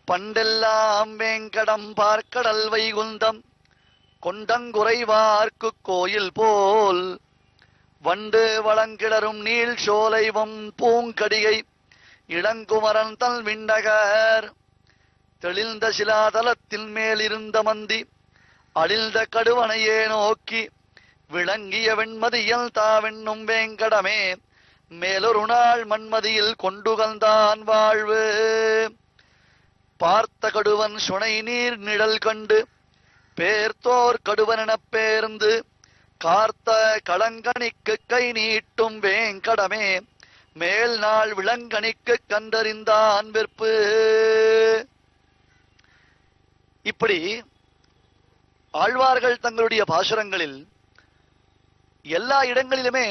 பண்டெல்லாம் வேங்கடம் பார்க்கடல் வைகுந்தம் கொண்டங்குறைவார்க்கு கோயில் போல் வண்டு வளங்கிடரும் நீள் சோலைவம் பூங்கடிகை இளங்குமரன் தன் விண்ணகர் தெளிந்த சிலாதலத்தின் மேலிருந்த மந்தி அழிந்த கடுவனையே நோக்கி விளங்கிய வெண்மதியில் தாவென்னும் வேங்கடமே மேலொரு நாள் மண்மதியில் கொண்டுகந்தான் வாழ்வு பார்த்த கடுவன் சுனை நீர் நிழல் கண்டு பேர்த்தோர் கடுவனெனப் பேர்ந்து கார்த்த களங்கனிக்கு கை நீட்டும் வேங்கடமே மேல் நாள் விளங்கனிக்கு கண்டறிந்தான் வெற்பு. இப்படி ஆழ்வார்கள் தங்களுடைய பாசுரங்களில் எல்லா இடங்களிலுமே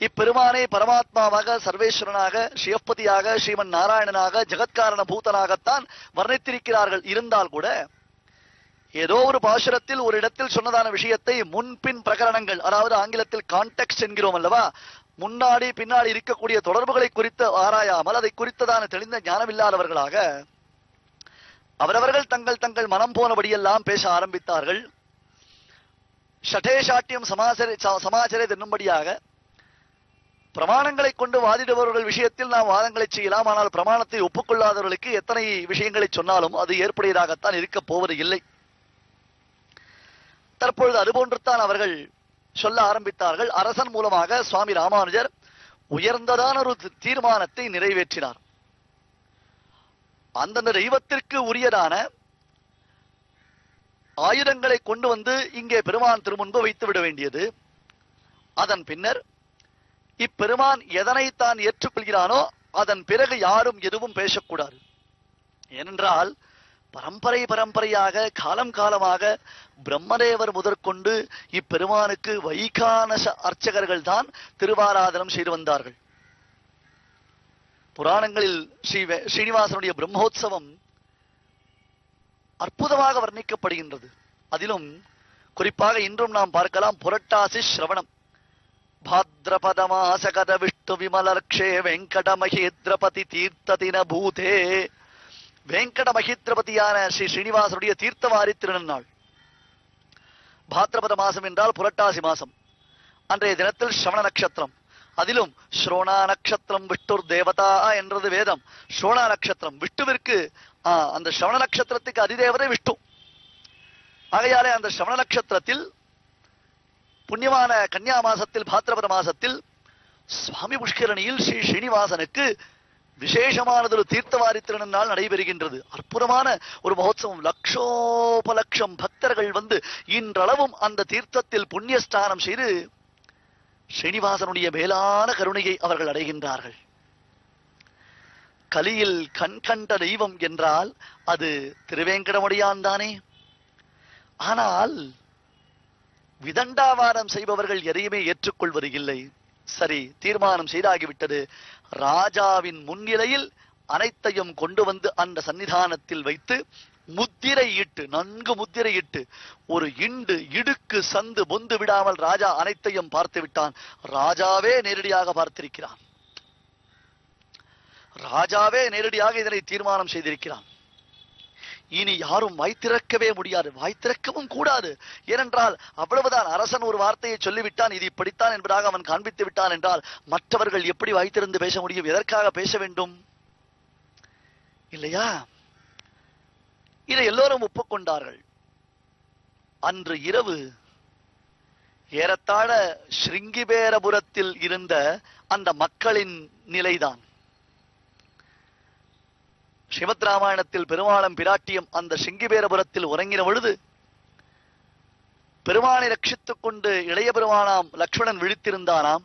இப்பெருமானை பரமாத்மாவாக, சர்வேஸ்வரனாக, சிவபதியாக, ஸ்ரீமன் நாராயணனாக, ஜெகத்காரண பூதனாகத்தான் வர்ணித்திருக்கிறார்கள். இருந்தால் கூட ஏதோ ஒரு பாசுரத்தில் ஒரு இடத்தில் சொன்னதான விஷயத்தை முன்பின் பிரகரணங்கள், அதாவது ஆங்கிலத்தில் கான்டெக்ஸ்ட் என்கிறோம் அல்லவா, முன்னாடி பின்னாடி இருக்கக்கூடிய தொடர்புகளை குறித்து ஆராயாமல் அதை குறித்ததான தெளிந்த ஞானம் இல்லாதவர்களாக அவரவர்கள் தங்கள் தங்கள் மனம் போனபடியெல்லாம் பேச ஆரம்பித்தார்கள். ஷடே சாட்டியம் சமாச்சரே என்னும்படியாக பிரமாணங்களை கொண்டு வாதிடுபவர்கள் விஷயத்தில் நாம் வாதங்களை செய்யலாம். ஆனால் பிரமாணத்தை ஒப்புக்கொள்ளாதவர்களுக்கு எத்தனை விஷயங்களை சொன்னாலும் அது ஏற்புடையதாகத்தான் இருக்க போவது இல்லை. தற்பொழுது அதுபோன்றுத்தான் அவர்கள் சொல்ல ஆரம்பித்தார்கள். அரசன் மூலமாக சுவாமி ராமானுஜர் உயர்ந்ததான ஒரு தீர்மானத்தை நிறைவேற்றினார். அந்தந்த தெய்வத்திற்கு உரியதான ஆயுதங்களை கொண்டு வந்து இங்கே பெருமான் திருமுன்பு வைத்து விட வேண்டியது. அதன் பின்னர் இப்பெருமான் எதனை தான் ஏற்றுக்கொள்கிறானோ அதன் பிறகு யாரும் எதுவும் பேசக்கூடாது. ஏனென்றால் பரம்பரையாக காலம் காலமாக பிரம்மதேவர் முதற்கொண்டு இப்பெருமானுக்கு வைகானச அர்ச்சகர்கள் தான் திருவாராதனம் செய்து வந்தார்கள். புராணங்களில் ஸ்ரீனிவாசனுடைய பிரம்மோத்சவம் அற்புதமாக வர்ணிக்கப்படுகின்றது. அதிலும் குறிப்பாக இன்றும் நாம் பார்க்கலாம். புரட்டாசி ஸ்ரவணம் பாத்ரபதமாசகத விஷ்ணு விமலர்க்ஷே வெங்கட மகேந்திரபதி தீர்த்ததின பூதே. வெங்கட மகேந்திரபதியான ஸ்ரீ ஸ்ரீனிவாசனுடைய தீர்த்தவாரி திருநன்னாள். பாத்ரபத மாசம் என்றால் புரட்டாசி மாசம். அன்றைய தினத்தில் ஸ்ரவண நட்சத்திரம். அதிலும் ஸ்ரோணா நட்சத்திரம் விஷ்ணுர் தேவதா என்றது வேதம். ஸ்ரோணா நட்சத்திரம் விஷ்ணுவிற்கு, அந்த ஸ்ரவண நட்சத்திரத்துக்கு அதிதேவதை விஷ்ணு. ஆகையாலே அந்த ஸ்ரவண நட்சத்திரத்தில் புண்ணியமான கன்னியா மாசத்தில் பாத்ரபத மாசத்தில் சுவாமி புஷ்கரணியில் ஸ்ரீ ஸ்ரீனிவாசனுக்கு விசேஷமானதொரு தீர்த்தவாரி திருநாள் நடைபெறுகின்றது. அற்புதமான ஒரு மகோத்சவம். லட்சோபலட்சம் பக்தர்கள் வந்து இன்றளவும் அந்த தீர்த்தத்தில் புண்ணியஸ்தானம் செய்து ஸ்ரீனிவாசனுடைய மேலான கருணையை அவர்கள் அடைகின்றார்கள். கலியில் கண் கண்ட தெய்வம் என்றால் அது திருவேங்கடமுடையான் தானே. ஆனால் விதண்டாவாரம் செய்பவர்கள் எதையுமே ஏற்றுக்கொள்வது இல்லை. சரி, தீர்மானம் செய்தாகிவிட்டது. ராஜாவின் முன்னிலையில் அனைத்தையும் கொண்டு வந்து அந்த சன்னிதானத்தில் வைத்து முத்திரையிட்டு, நன்கு முத்திரையிட்டு, ஒரு இண்டு இடுக்கு சந்து பொந்து விடாமல் ராஜா அனைத்தையும் பார்த்து விட்டான். ராஜாவே நேரடியாக பார்த்திருக்கிறான். ராஜாவே நேரடியாக இதனை தீர்மானம் செய்திருக்கிறான். இனி யாரும் வாய்த்திறக்கவே முடியாது, வாய்த்திறக்கவும் கூடாது. ஏனென்றால் அவ்வளவுதான். அரசன் ஒரு வார்த்தையை சொல்லிவிட்டான், இது இப்படித்தான் என்பதாக அவன் காண்பித்து விட்டான் என்றால் மற்றவர்கள் எப்படி வாய்த்திருந்து பேச முடியும்? எதற்காக பேச வேண்டும்? இல்லையா? இதை எல்லோரும் ஒப்புக்கொண்டார்கள். அன்று இரவு ஏறத்தாழ ஸ்ருங்கிபேரபுரத்தில் இருந்த அந்த மக்களின் நிலைதான். ஸ்ரீமத் ராமாயணத்தில் பெருமாளும் பிராட்டியும் அந்த ஸ்ருங்கிபேரபுரத்தில் உறங்கின பொழுது பெருமானை ரட்சித்துக் கொண்டு இளைய பெருமானாம் லக்ஷ்மணன் விழித்திருந்தானாம்.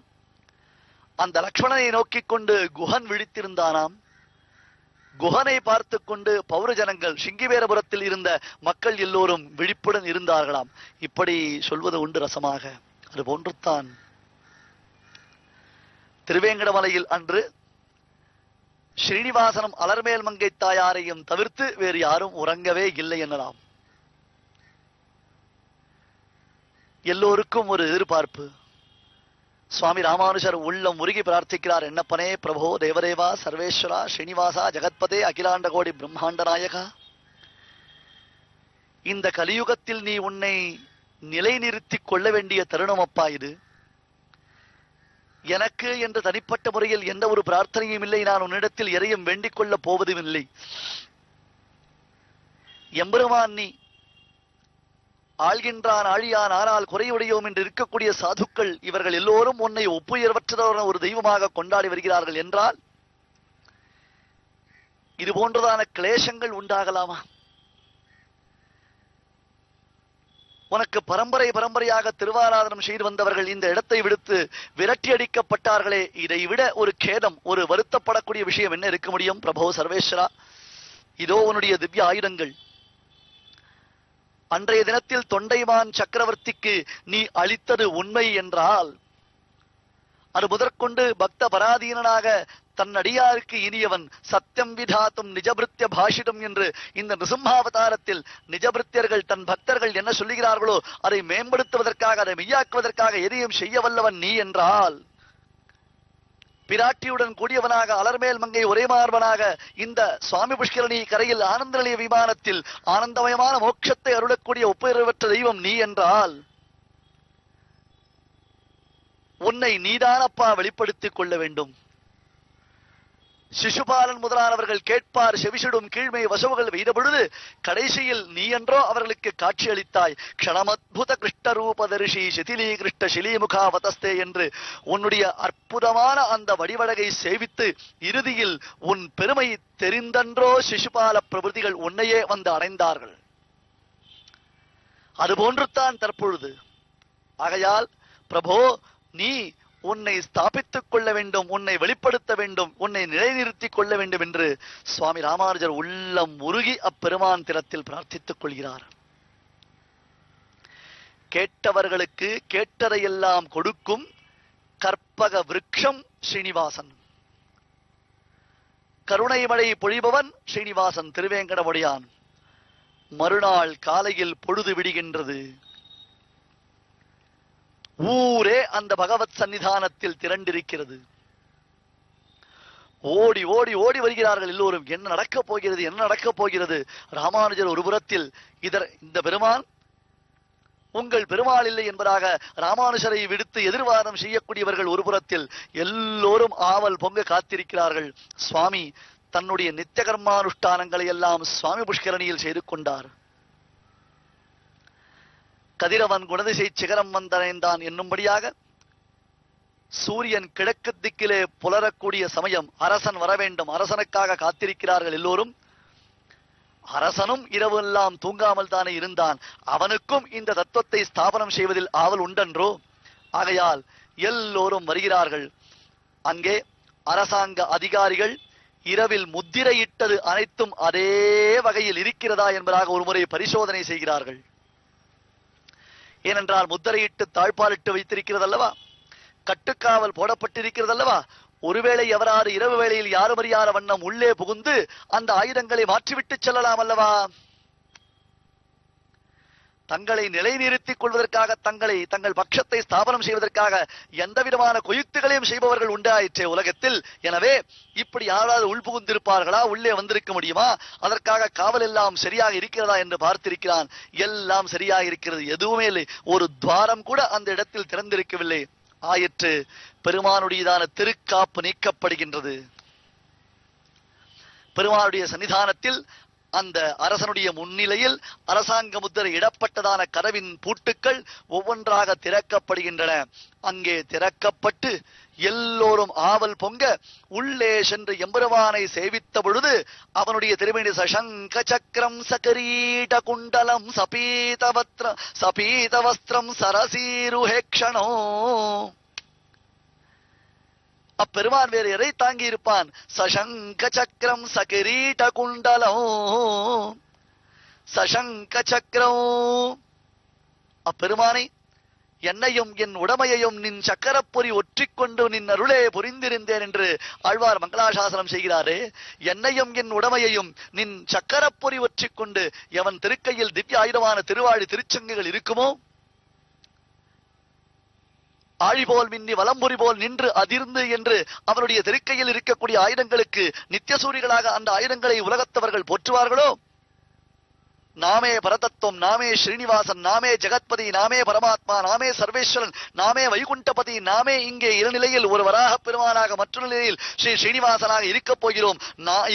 அந்த லக்ஷ்மணனை நோக்கிக் கொண்டு குஹன் விழித்திருந்தானாம். குஹனை பார்த்து கொண்டு பௌரஜனங்கள் சிங்கிவேரபுரத்தில் இருந்த மக்கள் எல்லோரும் விழிப்புடன் இருந்தார்களாம். இப்படி சொல்வது உண்டு ரசமாக. அது போன்றுத்தான் திருவேங்கடமலையில் அன்று ஸ்ரீனிவாசனும் அலர்மேல் மங்கை தாயாரையும் தவிர்த்து வேறு யாரும் உறங்கவே இல்லை எனலாம். எல்லோருக்கும் ஒரு எதிர்பார்ப்பு. சுவாமி ராமானுஜர் உள்ளம் உருகி பிரார்த்திக்கிறார். என்னப்பனே பிரபோ தேவதேவா சர்வேஸ்வரா ஸ்ரீனிவாசா ஜகத்பதே அகிலாண்ட கோடி பிரம்மாண்ட நாயகா, இந்த கலியுகத்தில் நீ உன்னை நிலைநிறுத்திக் கொள்ள வேண்டிய தருணம் அப்பா இது. எனக்கு என்று தனிப்பட்ட முறையில் எந்த ஒரு பிரார்த்தனையும் இல்லை. நான் உன்னிடத்தில் எதையும் வேண்டிக் கொள்ளப் போவதும் இல்லை. எம்பெருமான் நீ ஆள்கின்றான் ஆழியான் ஆனால் குறையுடையோம் என்று இருக்கக்கூடிய சாதுக்கள் இவர்கள் எல்லோரும் உன்னை ஒப்புயர்வற்றதான ஒரு தெய்வமாக கொண்டாடி வருகிறார்கள் என்றால் இது போன்றதான கிளேசங்கள் உண்டாகலாமா? உனக்கு பரம்பரை பரம்பரையாக திருவாராதனம் செய்து வந்தவர்கள் இந்த இடத்தை விடுத்து விரட்டி அடிக்கப்பட்டார்களே, இதை விட ஒரு கேதம், ஒரு வருத்தப்படக்கூடிய விஷயம் என்ன இருக்க முடியும்? பிரபோ சர்வேஸ்வரா, இதோ உன்னுடைய திவ்ய ஆயுதங்கள். அன்றைய தினத்தில் தொண்டைமான் சக்கரவர்த்திக்கு நீ அளித்தது உண்மை என்றால் அது முதற்கொண்டு பக்த பராதீனனாக தன் அடியாருக்கு இனியவன் சத்தியம் விதாத்தும் நிஜபிருத்திய பாஷிதம் என்று இந்த நிருசிம்மாவதாரத்தில் நிஜபிருத்தியர்கள் தன் பக்தர்கள் என்ன சொல்லுகிறார்களோ அதை மேம்படுத்துவதற்காக, அதை மெய்யாக்குவதற்காக எதையும் செய்ய வல்லவன் நீ என்றால், பிராட்டியுடன் கூடியவனாக அலர்மேல் மங்கை ஒரே மார்பனாக இந்த சுவாமி புஷ்கரணி கரையில் ஆனந்த நிலைய விமானத்தில் ஆனந்தமயமான மோட்சத்தை அருளக்கூடிய ஒப்புயர்வற்ற தெய்வம் நீ என்றால் உன்னை நீதானப்பா வெளிப்படுத்திக் கொள்ள வேண்டும். சிசுபாலன் முதலானவர்கள் கேட்பார் செவிசிடும் கீழ்மை வசவுகள் வெய்த பொழுது கடைசியில் நீ என்றோ அவர்களுக்கு காட்சி அளித்தாய். க்ஷணமத்புத கிருஷ்ண ரூபதரிசி சிதிலீ கிருஷ்ண சிலீமுகாவதஸ்தே என்று உன்னுடைய அற்புதமான அந்த வடிவழகை சேவித்து இறுதியில் உன் பெருமை தெரிந்தன்றோ சிசுபால பிரபுதிகள் உன்னையே வந்து அடைந்தார்கள். அதுபோன்றுத்தான் தற்பொழுது. ஆகையால் பிரபோ நீ உன்னை ஸ்தாபித்துக் கொள்ள வேண்டும், உன்னை வெளிப்படுத்த வேண்டும், உன்னை நிலைநிறுத்திக் கொள்ள வேண்டும் என்று சுவாமி ராமானுஜர் உள்ளம் உருகி அப்பெருமான் திறத்தில் பிரார்த்தித்துக் கொள்கிறார். கேட்டவர்களுக்கு கேட்டதையெல்லாம் கொடுக்கும் கற்பக விருட்சம் ஸ்ரீனிவாசன், கருணை மழை பொழிபவன் ஸ்ரீனிவாசன் திருவேங்கடமுடையான். மறுநாள் காலையில் பொழுது விடுகின்றது. ஊரே அந்த பகவத் சன்னிதானத்தில் திரண்டிருக்கிறது. ஓடி ஓடி ஓடி வருகிறார்கள் எல்லோரும். என்ன நடக்கப் போகிறது, என்ன நடக்கப் போகிறது? ராமானுஜர் ஒரு புறத்தில் இந்த பெருமான் உங்கள் பெருமாள் இல்லை என்பதாக ராமானுஜரை விடுத்து எதிர்வாதம் செய்யக்கூடியவர்கள் ஒரு புறத்தில், எல்லோரும் ஆவல் பொங்க காத்திருக்கிறார்கள். சுவாமி தன்னுடைய நித்திய கர்மானுஷ்டானங்களை எல்லாம் சுவாமி புஷ்கரணியில் செய்து கொண்டார். கதிரவன் குணதிசை சிகரம் வந்தடைந்தான் என்னும்படியாக சூரியன் கிழக்கு திக்கிலே புலரக்கூடிய சமயம் அரசன் வர வேண்டும். அரசனுக்காக காத்திருக்கிறார்கள் எல்லோரும். அரசனும் இரவு எல்லாம் தூங்காமல் தானே இருந்தான். அவனுக்கும் இந்த தத்துவத்தை ஸ்தாபனம் செய்வதில் ஆவல் உண்டன்றோ? ஆகையால் எல்லோரும் வருகிறார்கள். அங்கே அரசாங்க அதிகாரிகள் இரவில் முத்திரையிட்டது அனைத்தும் அதே வகையில் இருக்கிறதா என்பதாக ஒருமுறை பரிசோதனை செய்கிறார்கள். ஏனென்றால் முத்திரையிட்டு தாழ்பாலிட்டு வைத்திருக்கிறது அல்லவா, கட்டுக்காவல் போடப்பட்டிருக்கிறது அல்லவா. ஒருவேளை எவராது இரவு வேளையில் யாரும் அறியாத வண்ணம் உள்ளே புகுந்து அந்த ஆயுதங்களை மாற்றிவிட்டு செல்லலாம் அல்லவா. தங்களை நிலைநிறுத்திக் கொள்வதற்காக, தங்கள் பட்சத்தை ஸ்தாபனம் செய்வதற்காக எந்த விதமான கொயுத்துகளையும் செய்பவர்கள் உண்டாயிற்றே உலகத்தில். எனவே இப்படி யாராவது உள்புகுந்திருப்பார்களா, உள்ளே வந்திருக்க முடியுமா? அதற்காக காவல் எல்லாம் சரியாக இருக்கிறதா என்று பார்த்திருக்கிறான். எல்லாம் சரியாக இருக்கிறது, எதுவுமே இல்லை. ஒரு துவாரம் கூட அந்த இடத்தில் திறந்திருக்கவில்லை. ஆயிற்று பெருமானுடையதான திருக்காப்பு நீக்கப்படுகின்றது. பெருமானுடைய சன்னிதானத்தில் அந்த அரசனுடைய முன்னிலையில் அரசாங்க முத்திரை இடப்பட்டதான கதவின் பூட்டுக்கள் ஒவ்வொன்றாக திறக்கப்படுகின்றன. அங்கே திறக்கப்பட்டு எல்லோரும் ஆவல் பொங்க உள்ளே சென்று எம்பெருமானை சேவித்த பொழுது அவனுடைய திருமணி சசங்க சக்கரம் சகரீட குண்டலம் சபீத வஸ்திரம் சரசீருஹேக்ஷணோ. அப்பெருமான் வேறு எதை தாங்கி இருப்பான்? சசங்க சக்கரம் சகரீட குண்டலம் சசங்க சக்கரம். அப்பெருமானை என்னையும் என் உடமையையும் நின் சக்கரப்பொறி ஒற்றிக்கொண்டு நின் அருளே புரிந்திருந்தேன் என்று ஆழ்வார் மங்களாசாசனம் செய்கிறாரே. என்னையும் என் உடமையையும் நின் சக்கரப்பொறி ஒற்றிக்கொண்டு எவன் திருக்கையில் திவ்ய ஆயுதமான திருவாழி திருச்சங்குகள் இருக்குமோ, ஆழிபோல் மின்னி வலம்புரி போல் நின்று அதிர்ந்து என்று அவனுடைய திருக்கையில் இருக்கக்கூடிய ஆயுதங்களுக்கு நித்தியசூரிகளாக அந்த ஆயுதங்களை உலகத்தவர்கள் போற்றுவார்களோ, நாமே பரதத்துவம், நாமே ஸ்ரீனிவாசன், நாமே ஜெகத்பதி, நாமே பரமாத்மா, நாமே சர்வேஸ்வரன், நாமே வைகுண்டபதி, நாமே இங்கே இருநிலையில் ஒரு வராக பெருமானாக மற்றொரு நிலையில் ஸ்ரீ ஸ்ரீனிவாசனாக இருக்கப் போகிறோம்,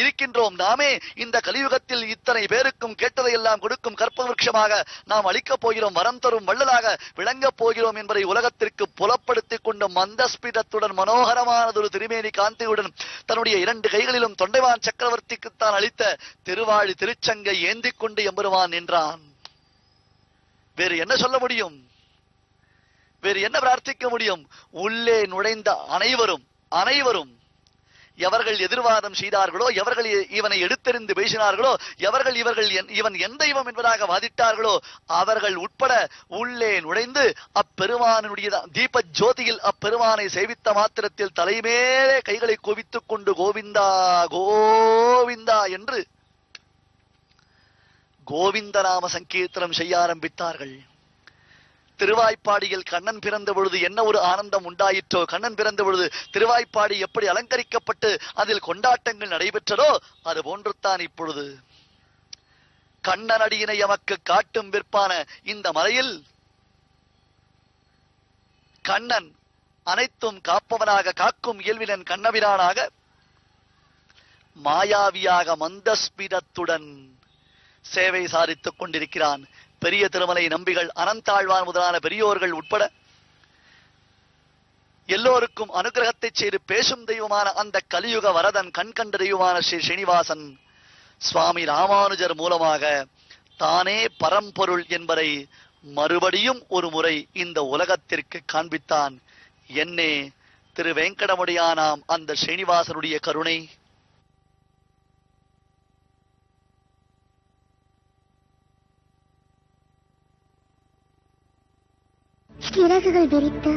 இருக்கின்றோம். நாமே இந்த கலியுகத்தில் இத்தனை பேருக்கும் கேட்டதையெல்லாம் கொடுக்கும் கற்ப விருட்சமாக நாம் அளிக்கப் போகிறோம், வரம் தரும் வள்ளலாக விளங்கப் போகிறோம் என்பதை உலகத்திற்கு புலப்படுத்திக் கொண்டு மந்தஸ்பிதத்துடன் மனோகரமானதொரு திருமேனி காந்தியுடன் தன்னுடைய 2 கைகளிலும் தொண்டைவான் சக்கரவர்த்திக்குத்தான் அளித்த திருவாழி திருச்சங்கை ஏந்திக் கொண்டு எம்பெருமான் நின்றான். வேறு என்ன சொல்ல முடியும்? வேறு என்ன பிரார்த்திக்க முடியும்? உள்ளே நுழைந்த அனைவரும் எவர்கள் எதிர்வாதம் செய்தார்களோ, எவர்கள் இவனை எடுத்தெறிந்து பேசினார்களோ, எவர்கள் இவன் எந்த தெய்வம் என்பதாக வாதிட்டார்களோ அவர்கள் உட்பட உள்ளே நுழைந்து அப்பெருமானுடைய தீப ஜோதியில் அப்பெருமானை சேவித்த மாத்திரத்தில் தலைமேலே கைகளை குவித்துக் கொண்டு கோவிந்தா கோவிந்தா என்று கோவிந்த நாம சங்கீர்த்தனம் செய்ய ஆரம்பித்தார்கள். திருவாய்ப்பாடியில் கண்ணன் பிறந்த பொழுது என்ன ஒரு ஆனந்தம் உண்டாயிற்றோ, கண்ணன் பிறந்த பொழுது திருவாய்ப்பாடி எப்படி அலங்கரிக்கப்பட்டு அதில் கொண்டாட்டங்கள் நடைபெற்றதோ அது போன்றுத்தான் இப்பொழுது கண்ணன் அடியினை எமக்கு காட்டும் விற்பான இந்த மலையில் கண்ணன் அனைத்தும் காப்பவனாக காக்கும் இயல்பினன் கண்ணபிரானாக மாயாவியாக மந்தஸ்பிதத்துடன் சேவை சாதித்துக் கொண்டிருக்கிறான். பெரிய திருமலை நம்பிகள், அனந்தாழ்வான் முதலான பெரியோர்கள் உட்பட எல்லோருக்கும் அனுகிரகத்தை செய்து பேசும் தெய்வமான அந்த கலியுக வரதன் கண் கண்ட தெய்வமான ஸ்ரீ ஸ்ரீனிவாசன் சுவாமி ராமானுஜர் மூலமாக தானே பரம்பொருள் என்பதை மறுபடியும் ஒரு முறை இந்த உலகத்திற்கு காண்பித்தான். என்னே திரு வெங்கடமுடியானாம் அந்த ஸ்ரீனிவாசனுடைய கருணை. சிறகுகள் விரித்து